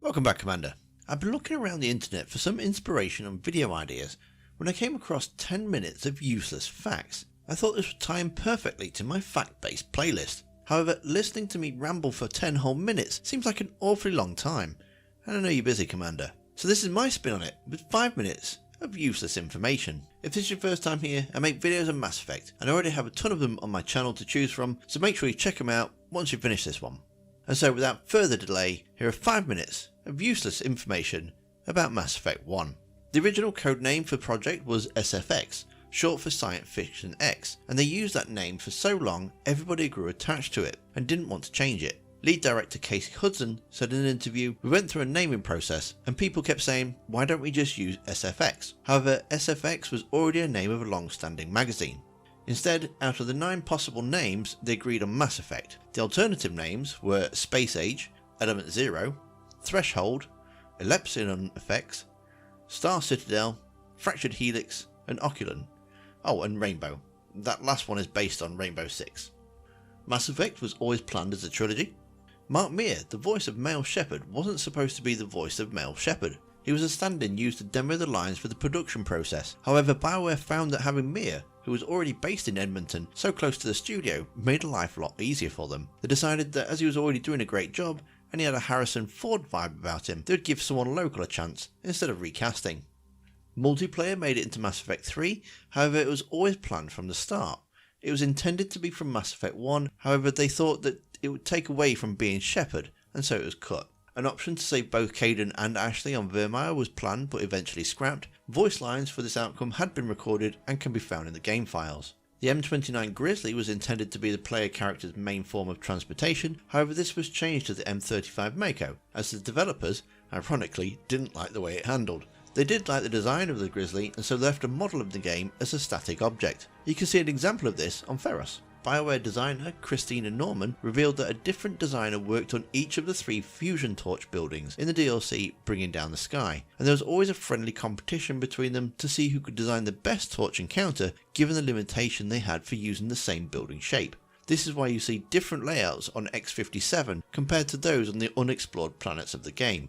Welcome back, Commander. I've been looking around the internet for some inspiration on video ideas when I came across 10 minutes of useless facts. I thought this would tie in perfectly to my fact-based playlist. However, listening to me ramble for 10 whole minutes seems like an awfully long time, and I know you're busy, Commander. So this is my spin on it, with 5 minutes of useless information. If this is your first time here, I make videos on Mass Effect, and I already have a ton of them on my channel to choose from, so make sure you check them out once you finish this one. And so without further delay, here are 5 minutes of useless information about Mass Effect 1. The original code name for the project was SFX, short for Science Fiction X, and they used that name for so long everybody grew attached to it and didn't want to change it. Lead director Casey Hudson said in an interview, "We went through a naming process and people kept saying, why don't we just use SFX? However, SFX was already a name of a long-standing magazine. Instead, out of the 9 possible names, they agreed on Mass Effect. The alternative names were Space Age, Element Zero, Threshold, Ellipsion Effects, Star Citadel, Fractured Helix, and Oculon. Oh, and Rainbow. That last one is based on Rainbow Six. Mass Effect was always planned as a trilogy. Mark Meer, the voice of Male Shepard, wasn't supposed to be the voice of Male Shepard. He was a stand-in used to demo the lines for the production process. However, BioWare found that having Meer, who was already based in Edmonton, so close to the studio, made life a lot easier for them. They decided that as he was already doing a great job, and he had a Harrison Ford vibe about him, they would give someone local a chance, instead of recasting. Multiplayer made it into Mass Effect 3, however it was always planned from the start. It was intended to be from Mass Effect 1, however they thought that it would take away from being Shepard, and so it was cut. An option to save both Kaidan and Ashley on Virmire was planned but eventually scrapped. Voice lines for this outcome had been recorded and can be found in the game files. The M29 Grizzly was intended to be the player character's main form of transportation, however this was changed to the M35 Mako, as the developers, ironically, didn't like the way it handled. They did like the design of the Grizzly and so left a model of the game as a static object. You can see an example of this on Feros. BioWare designer Christina Norman revealed that a different designer worked on each of the 3 fusion torch buildings in the DLC Bringing Down the Sky, and there was always a friendly competition between them to see who could design the best torch encounter given the limitation they had for using the same building shape. This is why you see different layouts on X-57 compared to those on the unexplored planets of the game.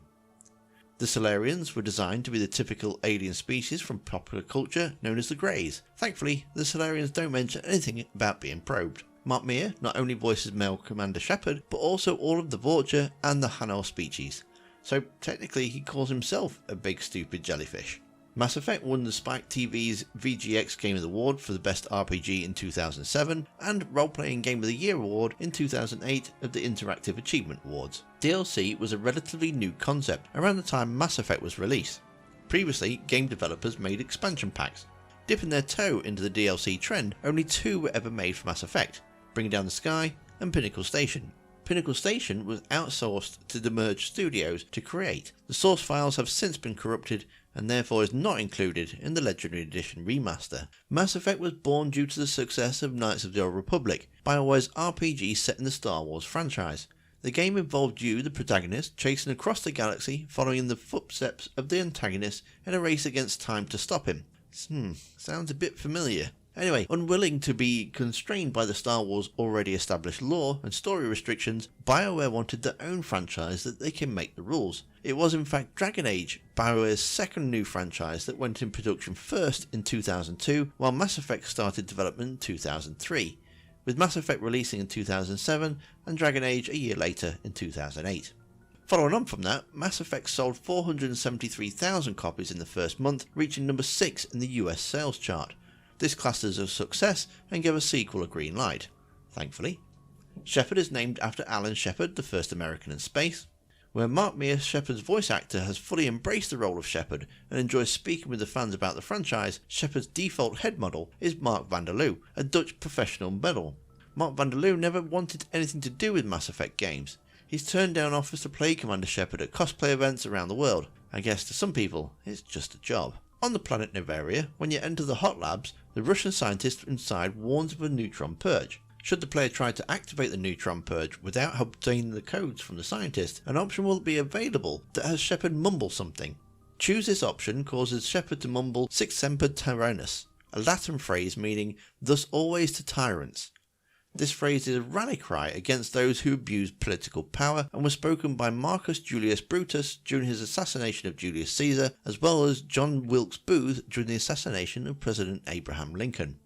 The Salarians were designed to be the typical alien species from popular culture known as the Greys. Thankfully, the Salarians don't mention anything about being probed. Mark Meer not only voices male Commander Shepard, but also all of the Vorcha and the Hanar species. So technically he calls himself a big stupid jellyfish. Mass Effect won the Spike TV's VGX Game of the Award for the Best RPG in 2007 and Role Playing Game of the Year Award in 2008 of the Interactive Achievement Awards. DLC was a relatively new concept around the time Mass Effect was released. Previously, game developers made expansion packs. Dipping their toe into the DLC trend, only 2 were ever made for Mass Effect, Bringing Down the Sky and Pinnacle Station. Pinnacle Station was outsourced to the merged studios to create. The source files have since been corrupted and therefore is not included in the Legendary Edition remaster. Mass Effect was born due to the success of Knights of the Old Republic, BioWare's RPG set in the Star Wars franchise. The game involved you, the protagonist, chasing across the galaxy, following in the footsteps of the antagonist in a race against time to stop him. Sounds a bit familiar. Anyway, unwilling to be constrained by the Star Wars already established lore and story restrictions, BioWare wanted their own franchise that they can make the rules. It was in fact Dragon Age, BioWare's second new franchise, that went in production first in 2002, while Mass Effect started development in 2003, with Mass Effect releasing in 2007 and Dragon Age a year later in 2008. Following on from that, Mass Effect sold 473,000 copies in the first month, reaching number 6 in the US sales chart. This classed as a success and gave a sequel a green light, thankfully. Shepard is named after Alan Shepard, the first American in space. Where Mark Meer, Shepard's voice actor, has fully embraced the role of Shepard and enjoys speaking with the fans about the franchise, Shepard's default head model is Mark Vanderloo, a Dutch professional model. Mark Vanderloo never wanted anything to do with Mass Effect games. He's turned down offers to play Commander Shepard at cosplay events around the world. I guess to some people, it's just a job. On the planet Noveria, when you enter the hot labs, the Russian scientist inside warns of a neutron purge. Should the player try to activate the neutron purge without obtaining the codes from the scientist, an option will be available that has Shepard mumble something. Choose this option causes Shepard to mumble Sic Semper Tyrannis, a Latin phrase meaning thus always to tyrants. This phrase is a rally cry against those who abuse political power and was spoken by Marcus Julius Brutus during his assassination of Julius Caesar, as well as John Wilkes Booth during the assassination of President Abraham Lincoln.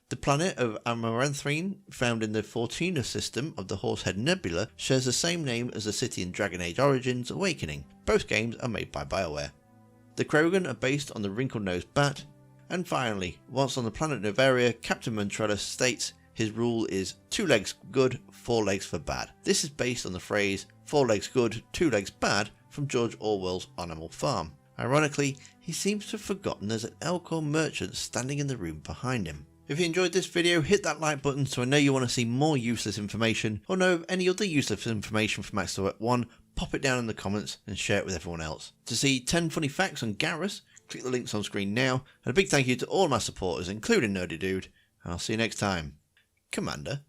The planet of Amaranthrine, found in the Fortuna system of the Horsehead Nebula, shares the same name as the city in Dragon Age Origins Awakening. Both games are made by BioWare. The Krogan are based on the wrinkle-nosed bat. And finally, whilst on the planet Noveria, Captain Montrellus states his rule is 2 legs good, 4 legs for bad. This is based on the phrase 4 legs good, 2 legs bad from George Orwell's Animal Farm. Ironically, he seems to have forgotten there's an Elcor merchant standing in the room behind him. If you enjoyed this video, hit that like button so I know you want to see more useless information, or know of any other useless information from Max at 1, pop it down in the comments and share it with everyone else. To see 10 funny facts on Garrus, click the links on screen now, and a big thank you to all my supporters, including Nerdy Dude, and I'll see you next time. Commander.